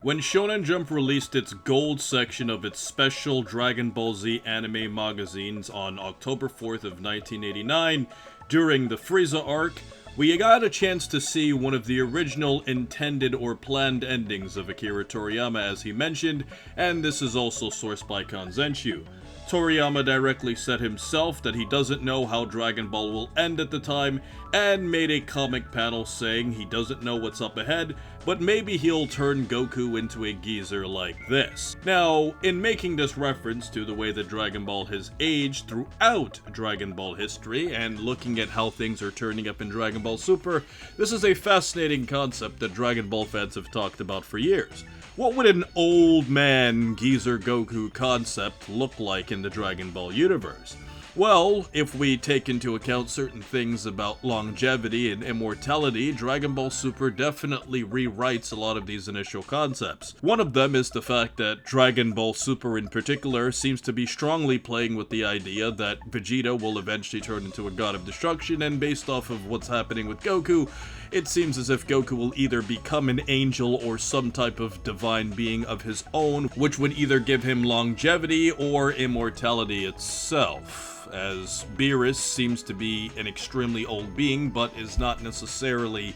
When Shonen Jump released its gold section of its special Dragon Ball Z anime magazines on October 4th of 1989, during the Frieza arc, we got a chance to see one of the original intended or planned endings of Akira Toriyama, as he mentioned, and this is also sourced by Kanzenshu. Toriyama directly said himself that he doesn't know how Dragon Ball will end at the time, and made a comic panel saying he doesn't know what's up ahead, but maybe he'll turn Goku into a geezer like this. Now, in making this reference to the way that Dragon Ball has aged throughout Dragon Ball history, and looking at how things are turning up in Dragon Ball Super, this is a fascinating concept that Dragon Ball fans have talked about for years. What would an old man geezer Goku concept look like in the Dragon Ball universe? Well, if we take into account certain things about longevity and immortality, Dragon Ball Super definitely rewrites a lot of these initial concepts. One of them is the fact that Dragon Ball Super in particular seems to be strongly playing with the idea that Vegeta will eventually turn into a god of destruction, and based off of what's happening with Goku, it seems as if Goku will either become an angel or some type of divine being of his own, which would either give him longevity or immortality itself, as Beerus seems to be an extremely old being, but is not necessarily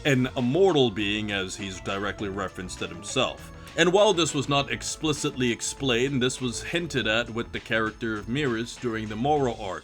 an immortal being, as he's directly referenced it himself. And while this was not explicitly explained, this was hinted at with the character of Beerus during the Moro arc,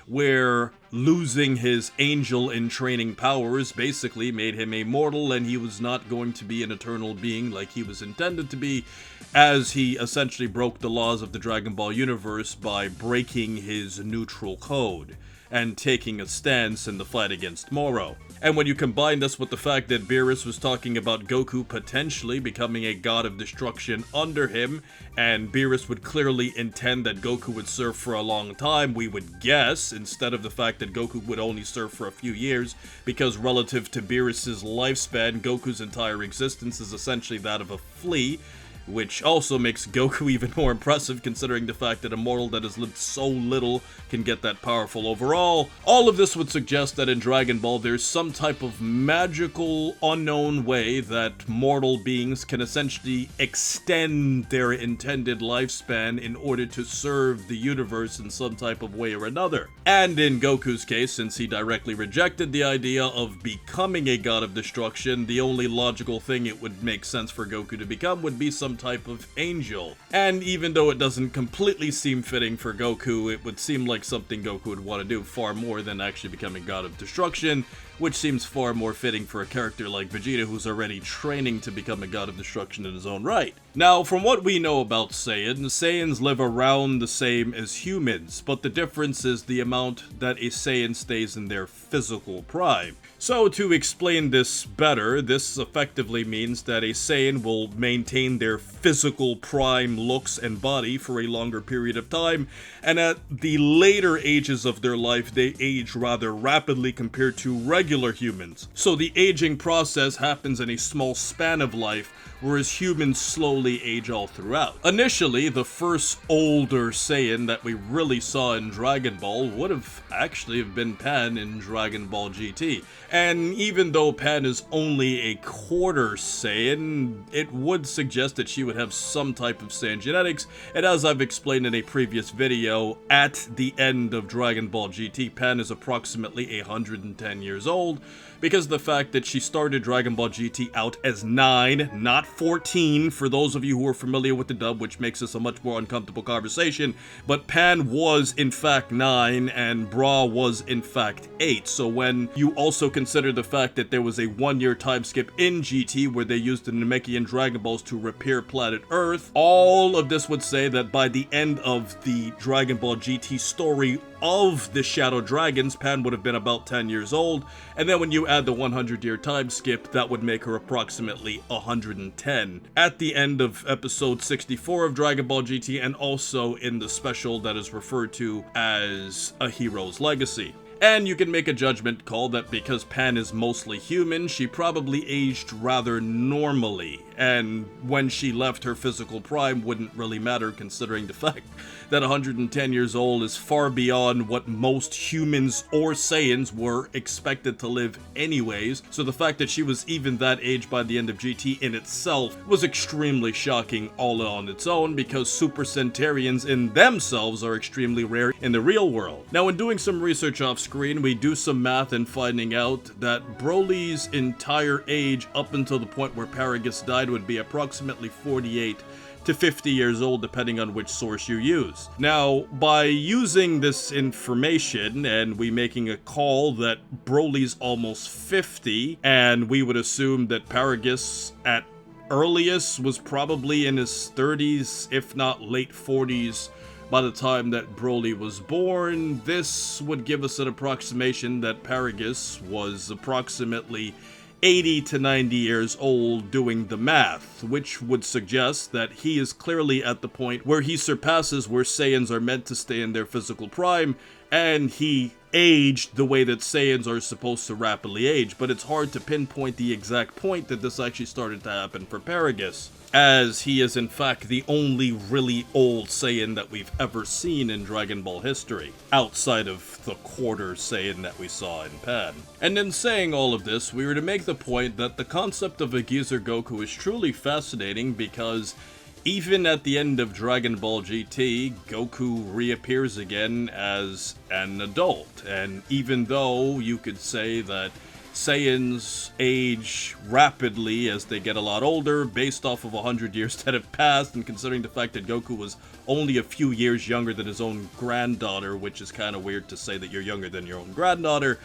where losing his angel in training powers basically made him immortal, and he was not going to be an eternal being like he was intended to be, as he essentially broke the laws of the Dragon Ball universe by breaking his neutral code and taking a stance in the fight against Moro. And when you combine this with the fact that Beerus was talking about Goku potentially becoming a god of destruction under him, and Beerus would clearly intend that Goku would serve for a long time, we would guess, instead of the fact that Goku would only serve for a few years, because relative to Beerus' lifespan, Goku's entire existence is essentially that of a flea, which also makes Goku even more impressive considering the fact that a mortal that has lived so little can get that powerful overall. All of this would suggest that in Dragon Ball there's some type of magical, unknown way that mortal beings can essentially extend their intended lifespan in order to serve the universe in some type of way or another. And in Goku's case, since he directly rejected the idea of becoming a god of destruction, the only logical thing it would make sense for Goku to become would be some type of angel. And even though it doesn't completely seem fitting for Goku, it would seem like something Goku would want to do far more than actually becoming god of destruction, which seems far more fitting for a character like Vegeta, who's already training to become a god of destruction in his own right. Now, from what we know about Saiyans live around the same as humans, but the difference is the amount that a Saiyan stays in their physical prime. So to explain this better, this effectively means that a Saiyan will maintain their physical prime looks and body for a longer period of time, and at the later ages of their life, they age rather rapidly compared to regular humans. So the aging process happens in a small span of life, whereas humans slowly age all throughout. Initially, the first older Saiyan that we really saw in Dragon Ball would have actually been Pan in Dragon Ball GT. And even though Pan is only a quarter Saiyan, it would suggest that she would have some type of Saiyan genetics, and as I've explained in a previous video, at the end of Dragon Ball GT, Pan is approximately 110 years old, because of the fact that she started Dragon Ball GT out as 9, not 14, for those of you who are familiar with the dub, which makes this a much more uncomfortable conversation, but Pan was in fact 9, and Bra was in fact 8, so when you also consider the fact that there was a 1-year time skip in GT where they used the Namekian Dragon Balls to repair planet Earth, all of this would say that by the end of the Dragon Ball GT story of the Shadow Dragons, Pan would have been about 10 years old, and then when you add the 100-year time skip, that would make her approximately 110 at the end of episode 64 of Dragon Ball GT, and also in the special that is referred to as A Hero's Legacy. And you can make a judgment call that because Pan is mostly human, she probably aged rather normally, and when she left her physical prime wouldn't really matter, considering the fact that 110 years old is far beyond what most humans or Saiyans were expected to live anyways. So the fact that she was even that age by the end of GT in itself was extremely shocking all on its own, because Super Centurions in themselves are extremely rare in the real world. Now, in doing some research off screen, we do some math and finding out that Broly's entire age up until the point where Paragus died would be approximately 48 to 50 years old, depending on which source you use. Now, by using this information and we making a call that Broly's almost 50, and we would assume that Paragus at earliest was probably in his 30s, if not late 40s, by the time that Broly was born, this would give us an approximation that Paragus was approximately 80 to 90 years old doing the math, which would suggest that he is clearly at the point where he surpasses where Saiyans are meant to stay in their physical prime, and he aged the way that Saiyans are supposed to rapidly age. But it's hard to pinpoint the exact point that this actually started to happen for Paragus, as he is in fact the only really old Saiyan that we've ever seen in Dragon Ball history, outside of the quarter Saiyan that we saw in Pan. And in saying all of this, we were to make the point that the concept of a geezer Goku is truly fascinating, because even at the end of Dragon Ball GT, Goku reappears again as an adult, and even though you could say that Saiyans age rapidly as they get a lot older, based off of 100 years that have passed, and considering the fact that Goku was only a few years younger than his own granddaughter, which is kind of weird to say that you're younger than your own granddaughter.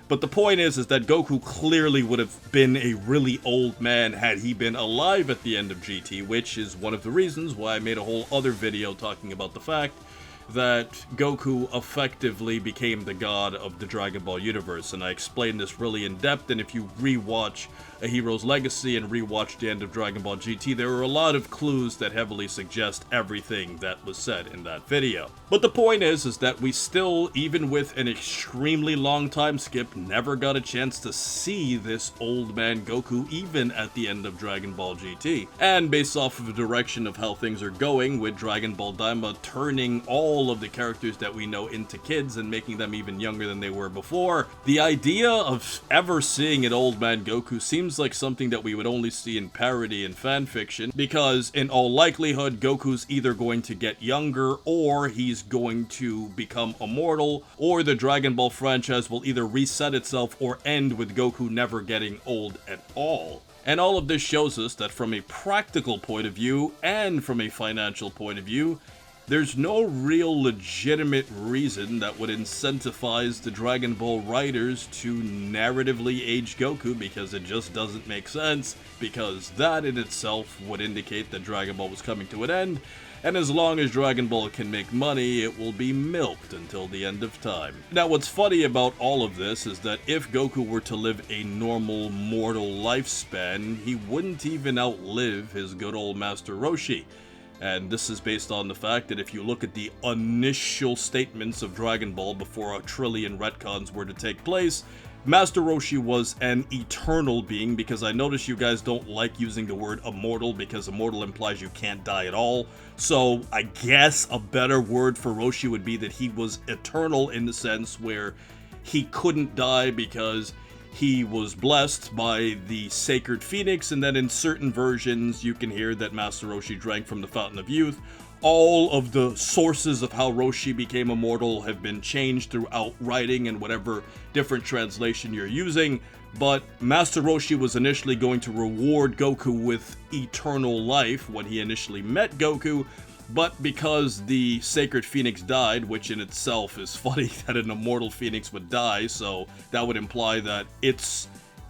But the point is that Goku clearly would have been a really old man had he been alive at the end of GT, which is one of the reasons why I made a whole other video talking about the fact that Goku effectively became the god of the Dragon Ball universe, and I explained this really in depth. And if you rewatch A Hero's Legacy and rewatch the end of Dragon Ball GT, there are a lot of clues that heavily suggest everything that was said in that video. But the point is that we still, even with an extremely long time skip, never got a chance to see this old man Goku even at the end of Dragon Ball GT. And based off of the direction of how things are going, with Dragon Ball Daima turning all of the characters that we know into kids and making them even younger than they were before, the idea of ever seeing an old man Goku seems like something that we would only see in parody and fanfiction, because in all likelihood Goku's either going to get younger, or he's going to become immortal, or the Dragon Ball franchise will either reset itself or end with Goku never getting old at all. And all of this shows us that from a practical point of view and from a financial point of view, there's no real legitimate reason that would incentivize the Dragon Ball writers to narratively age Goku, because it just doesn't make sense, because that in itself would indicate that Dragon Ball was coming to an end, and as long as Dragon Ball can make money, it will be milked until the end of time. Now, what's funny about all of this is that if Goku were to live a normal mortal lifespan, he wouldn't even outlive his good old Master Roshi. And this is based on the fact that if you look at the initial statements of Dragon Ball before a trillion retcons were to take place, Master Roshi was an eternal being, because I notice you guys don't like using the word immortal, because immortal implies you can't die at all. So I guess a better word for Roshi would be that he was eternal, in the sense where he couldn't die because he was blessed by the Sacred Phoenix, and then in certain versions you can hear that Master Roshi drank from the Fountain of Youth. All of the sources of how Roshi became immortal have been changed throughout writing and whatever different translation you're using, but Master Roshi was initially going to reward Goku with eternal life when he initially met Goku, but because the Sacred Phoenix died, which in itself is funny that an immortal Phoenix would die, so that would imply that it's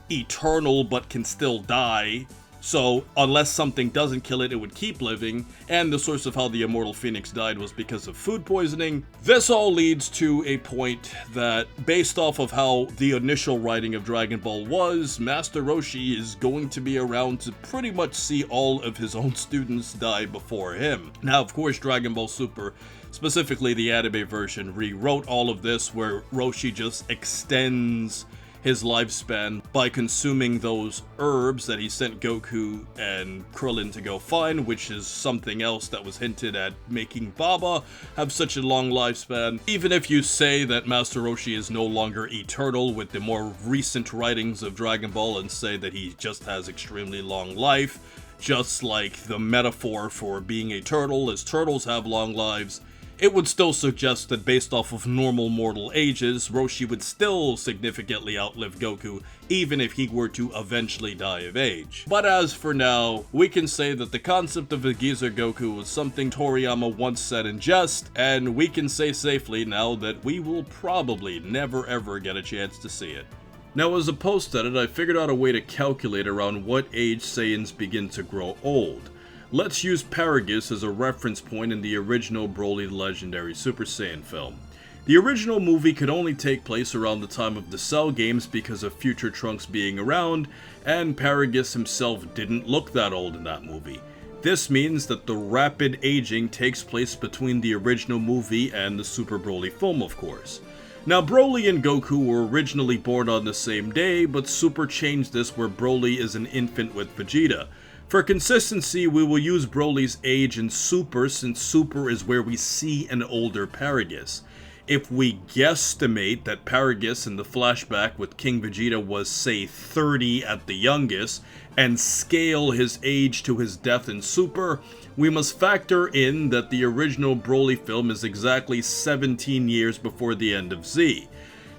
eternal but can still die. So, unless something doesn't kill it, it would keep living, and the source of how the immortal Phoenix died was because of food poisoning. This all leads to a point that, based off of how the initial writing of Dragon Ball was, Master Roshi is going to be around to pretty much see all of his own students die before him. Now, of course, Dragon Ball Super, specifically the anime version, rewrote all of this, where Roshi just extends his lifespan by consuming those herbs that he sent Goku and Krillin to go find, which is something else that was hinted at making Baba have such a long lifespan. Even if you say that Master Roshi is no longer eternal with the more recent writings of Dragon Ball and say that he just has extremely long life, just like the metaphor for being a turtle, as turtles have long lives, it would still suggest that based off of normal mortal ages, Roshi would still significantly outlive Goku, even if he were to eventually die of age. But as for now, we can say that the concept of a Geezer Goku was something Toriyama once said in jest, and we can say safely now that we will probably never ever get a chance to see it. Now, as a post-edit, I figured out a way to calculate around what age Saiyans begin to grow old. Let's use Paragus as a reference point in the original Broly Legendary Super Saiyan film. The original movie could only take place around the time of the Cell games because of future Trunks being around, and Paragus himself didn't look that old in that movie. This means that the rapid aging takes place between the original movie and the Super Broly film, of course. Now, Broly and Goku were originally born on the same day, but Super changed this where Broly is an infant with Vegeta. For consistency, we will use Broly's age in Super, since Super is where we see an older Paragus. If we guesstimate that Paragus in the flashback with King Vegeta was, say, 30 at the youngest, and scale his age to his death in Super, we must factor in that the original Broly film is exactly 17 years before the end of Z.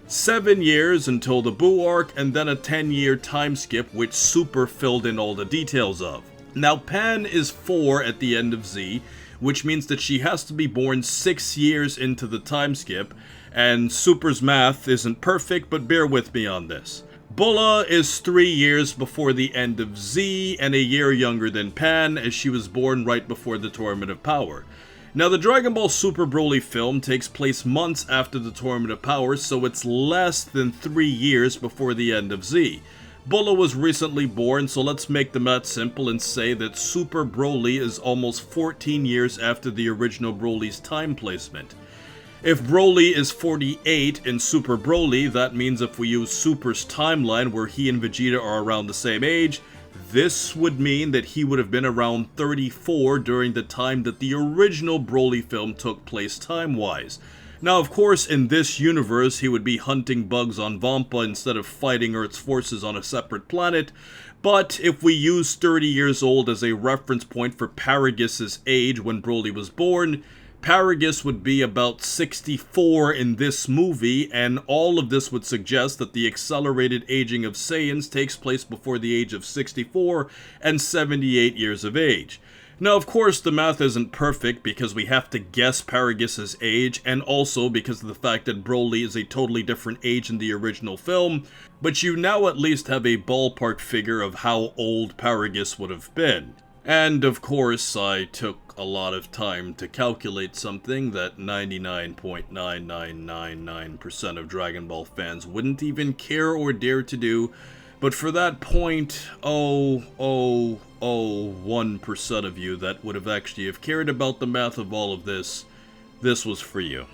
7 years until the Buu arc, and then a 10-year time skip which Super filled in all the details of. Now, Pan is 4 at the end of Z, which means that she has to be born 6 years into the time skip, and Super's math isn't perfect, but bear with me on this. Bulla is 3 years before the end of Z, and a year younger than Pan, as she was born right before the Tournament of Power. Now, the Dragon Ball Super Broly film takes place months after the Tournament of Power, so it's less than 3 years before the end of Z. Bulla was recently born, so let's make the math simple and say that Super Broly is almost 14 years after the original Broly's time placement. If Broly is 48 in Super Broly, that means if we use Super's timeline where he and Vegeta are around the same age, this would mean that he would have been around 34 during the time that the original Broly film took place time-wise. Now, of course, in this universe, he would be hunting bugs on Vampa instead of fighting Earth's forces on a separate planet, but if we use 30 years old as a reference point for Paragus' age when Broly was born, Paragus would be about 64 in this movie, and all of this would suggest that the accelerated aging of Saiyans takes place before the age of 64 and 78 years of age. Now, of course, the math isn't perfect because we have to guess Paragus' age, and also because of the fact that Broly is a totally different age in the original film, but you now at least have a ballpark figure of how old Paragus would have been. And, of course, I took a lot of time to calculate something that 99.9999% of Dragon Ball fans wouldn't even care or dare to do, but for that 0.0001% of you that would have actually have cared about the math of all of this, this was for you.